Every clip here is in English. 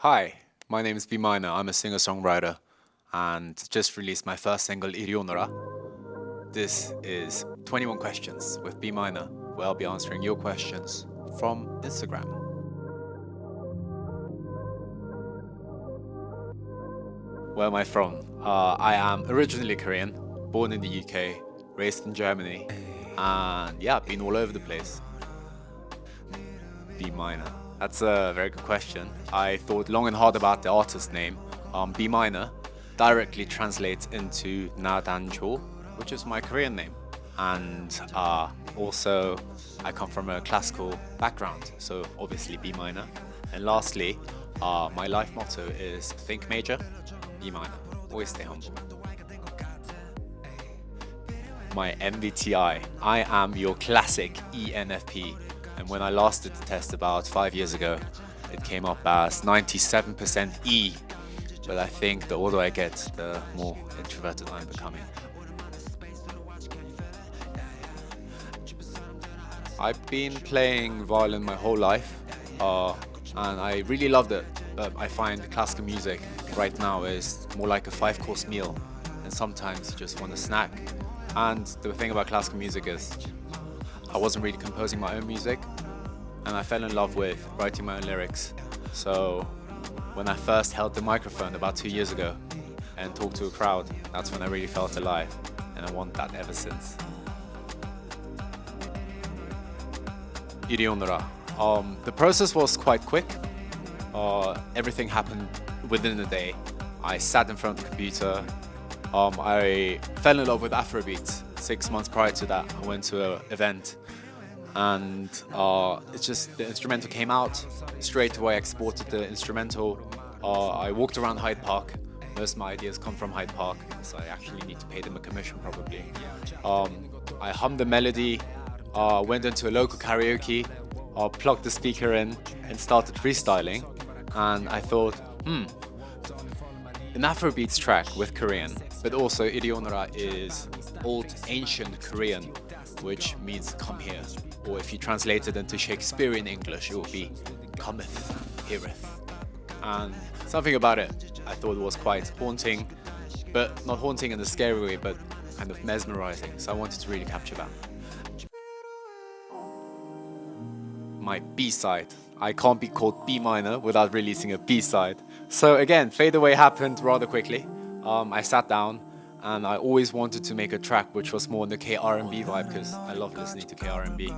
Hi, my name is b.minor. I'm a singer-songwriter and just released my first single, Irionora. This is 21 questions with b.minor, where I'll be answering your questions from Instagram. Where am I from? I am originally Korean, born in the UK, raised in Germany, and yeah, been all over the place. b.minor. That's a very good question. I thought long and hard about the artist name. b.minor directly translates into Na Danjo, which is my Korean name. And also, I come from a classical background, so obviously B minor. And lastly, my life motto is think major, B minor. Always stay humble. My MBTI, I am your classic ENFP. And when I last did the test about 5 years ago, it came up as 97% E. But I think the older I get, the more introverted I'm becoming. I've been playing violin my whole life, and I really loved it. But I find classical music right now is more like a 5-course meal, and sometimes you just want a snack. And the thing about classical music is I wasn't really composing my own music, and I fell in love with writing my own lyrics. So when I first held the microphone about 2 years ago and talked to a crowd, that's when I really felt alive, and I want that ever since. Irionora. The process was quite quick. Everything happened within a day. I sat in front of the computer. I fell in love with Afrobeats. 6 months prior to that, I went to an event, and it's just the instrumental came out. Straight away, I exported the instrumental. I walked around Hyde Park. Most of my ideas come from Hyde Park, so I actually need to pay them a commission probably. I hummed the melody, went into a local karaoke, plugged the speaker in, and started freestyling. And I thought, an Afrobeats track with Korean, but also Irionora is old ancient Korean, which means come here. Or if you translate it into Shakespearean English, it would be cometh, heareth. And something about it I thought was quite haunting, but not haunting in a scary way, but kind of mesmerizing. So I wanted to really capture that. My B-side. I can't be called b.minor without releasing a B-side. So again, Fade Away happened rather quickly. I sat down and I always wanted to make a track which was more in the K-R&B vibe because I love listening to K-R&B.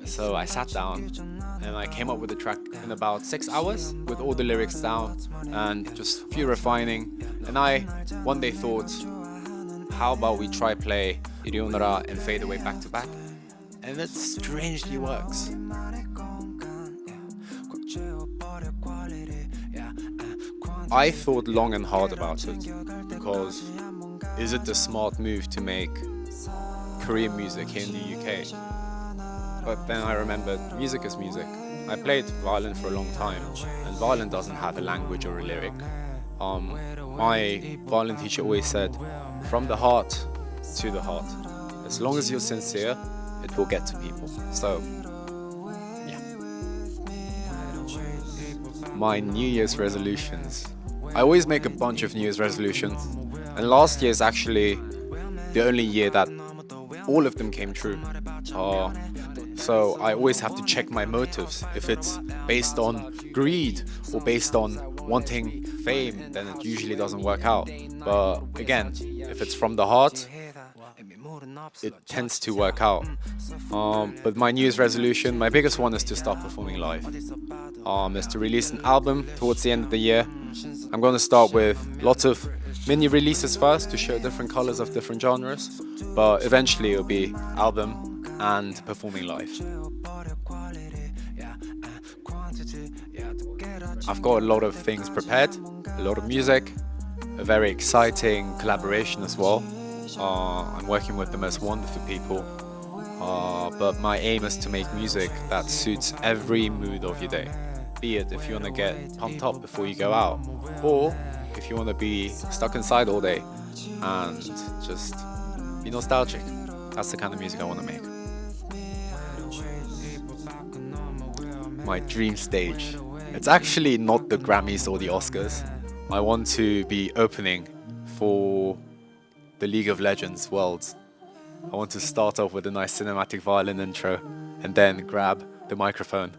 So I sat down and I came up with a track in about 6 hours with all the lyrics down and just a few refining. And I one day thought, how about we try play Irionora and Fade Away back to back? And it strangely works. I thought long and hard about it because is it the smart move to make Korean music here in the UK? But then I remembered music is music. I played violin for a long time, and violin doesn't have a language or a lyric. My violin teacher always said, from the heart to the heart. As long as you're sincere, it will get to people. So, yeah. My New Year's resolutions. I always make a bunch of New Year's resolutions, and last year is actually the only year that all of them came true. So I always have to check my motives. If it's based on greed or based on wanting fame, then it usually doesn't work out. But again, if it's from the heart, it tends to work out. But my New Year's resolution, my biggest one is to start performing live. Is to release an album towards the end of the year. I'm going to start with lots of mini releases first to show different colors of different genres, but eventually it'll be album and performing live. I've got a lot of things prepared, a lot of music, a very exciting collaboration as well. I'm working with the most wonderful people, but my aim is to make music that suits every mood of your day. Be it if you want to get pumped up before you go out, or if you want to be stuck inside all day and just be nostalgic. That's the kind of music I want to make. My dream stage. It's actually not the Grammys or the Oscars. I want to be opening for the League of Legends Worlds. I want to start off with a nice cinematic violin intro and then grab the microphone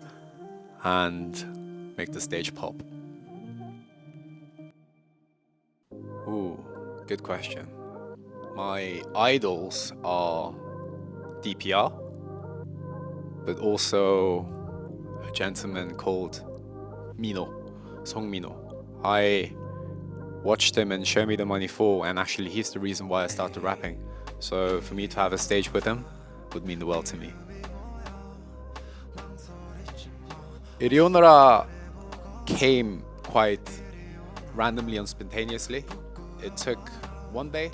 and make the stage pop. Ooh, good question. My idols are DPR, but also a gentleman called Mino. I watched him and Show Me the Money Fall, and actually he's the reason why I started rapping. So for me to have a stage with him would mean the world to me. Irionara came quite randomly and spontaneously. It took one day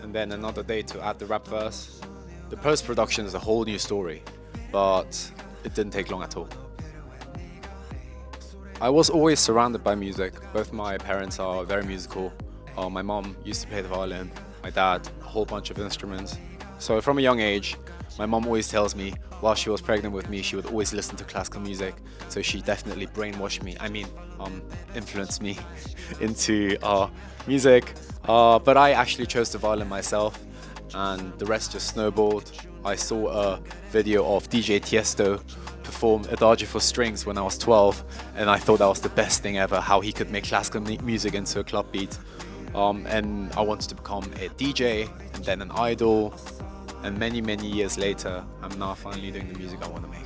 and then another day to add the rap verse. The post-production is a whole new story, but it didn't take long at all. I was always surrounded by music. Both my parents are very musical. My mom used to play the violin, my dad, a whole bunch of instruments. So from a young age, my mom always tells me, while she was pregnant with me, she would always listen to classical music. So she definitely brainwashed me, influenced me into music. But I actually chose the violin myself, and the rest just snowballed. I saw a video of DJ Tiesto perform Adagio for strings when I was 12, and I thought that was the best thing ever, how he could make classical music into a club beat. And I wanted to become a DJ and then an idol, and many years later I'm now finally doing the music I want to make.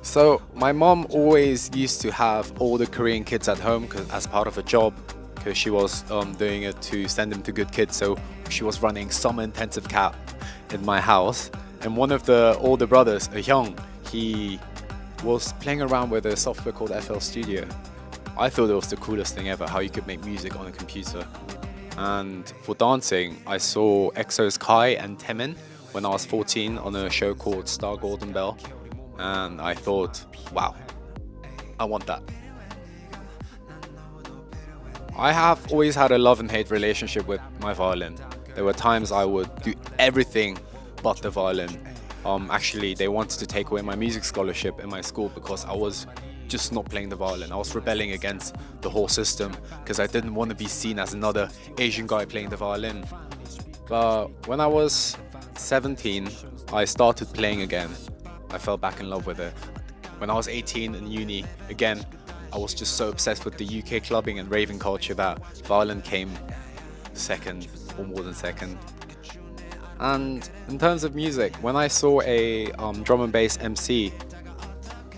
So my mom always used to have all the Korean kids at home as part of a job, because she was doing it to send them to good kids. So she was running summer intensive camp in my house, and one of the older brothers, Hyung, he was playing around with a software called FL Studio. I thought it was the coolest thing ever, how you could make music on a computer. And for dancing, I saw EXO's Kai and Taemin when I was 14 on a show called Star Golden Bell, and I thought, wow, I want that. I have always had a love and hate relationship with my violin. There were times I would do everything but the violin. Actually, they wanted to take away my music scholarship in my school because I was just not playing the violin. I was rebelling against the whole system because I didn't want to be seen as another Asian guy playing the violin. But when I was 17, I started playing again. I fell back in love with it. When I was 18 in uni, again, I was just so obsessed with the UK clubbing and raving culture that violin came second, or more than second. And in terms of music, when I saw a drum and bass MC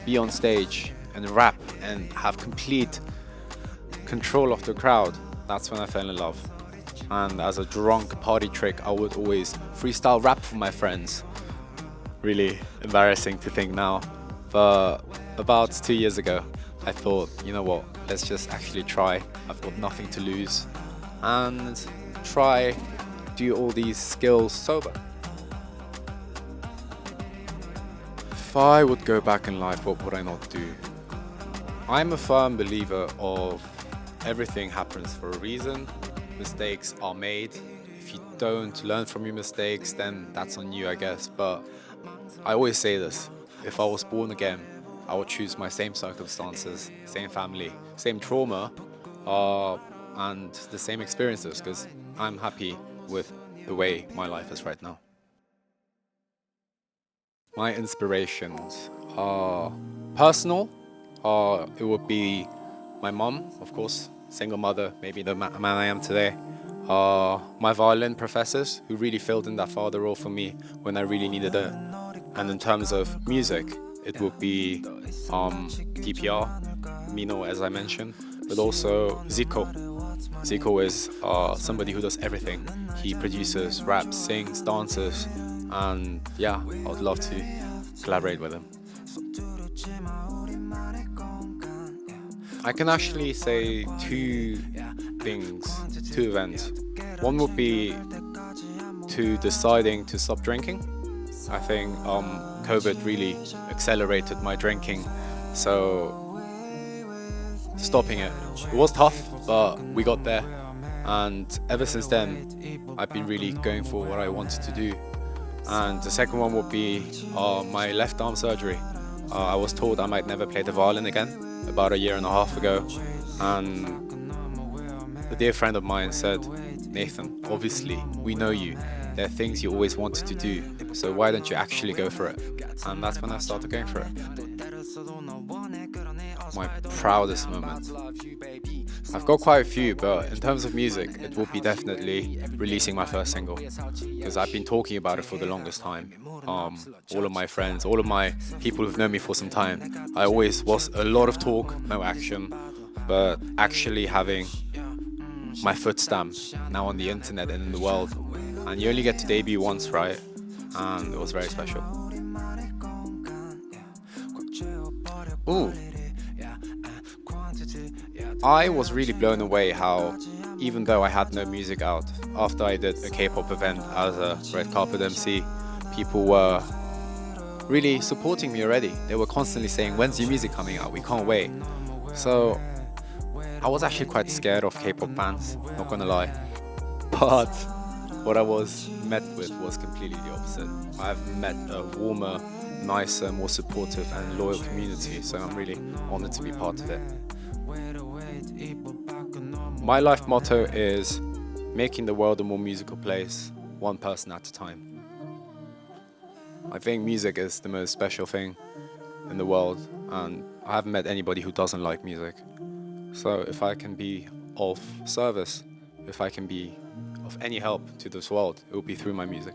be on stage and rap and have complete control of the crowd, that's when I fell in love. And as a drunk party trick, I would always freestyle rap for my friends. Really embarrassing to think now. But about 2 years ago, I thought, you know what, let's just actually try. I've got nothing to lose. And try do all these skills sober. If I would go back in life, what would I not do? I'm a firm believer of everything happens for a reason. Mistakes are made. If you don't learn from your mistakes, then that's on you, I guess. But I always say this, if I was born again, I would choose my same circumstances, same family, same trauma, and the same experiences, because I'm happy with the way my life is right now. My inspirations are personal. It would be my mom, of course, single mother, maybe the man I am today. My violin professors, who really filled in that father role for me when I really needed it. And in terms of music, it would be DPR, Mino, as I mentioned, but also Zico. Zico is somebody who does everything. He produces, raps, sings, dances, and yeah, I would love to collaborate with him. I can actually say two events. One would be to deciding to stop drinking. I think COVID really accelerated my drinking, so stopping it. It was tough, but we got there, and ever since then I've been really going for what I wanted to do. And the second one would be my left arm surgery. I was told I might never play the violin again about a year and a half ago, and a dear friend of mine said, Nathan, obviously, we know you. There are things you always wanted to do, so why don't you actually go for it? And that's when I started going for it. My proudest moment. I've got quite a few, but in terms of music, it will be definitely releasing my first single, because I've been talking about it for the longest time. All of my friends, all of my people who've known me for some time, I always was a lot of talk, no action, but actually having my foot stamp now on the internet and in the world. And you only get to debut once, right? And it was very special. Ooh, I was really blown away how, even though I had no music out, after I did a K-pop event as a red carpet MC, people were really supporting me already. They were constantly saying, "When's your music coming out? We can't wait." So I was actually quite scared of K-pop fans, not gonna lie. But what I was met with was completely the opposite. I've met a warmer, nicer, more supportive and loyal community, so I'm really honored to be part of it. My life motto is making the world a more musical place, one person at a time. I think music is the most special thing in the world, and I haven't met anybody who doesn't like music. So if I can be of service, if I can be of any help to this world, it will be through my music.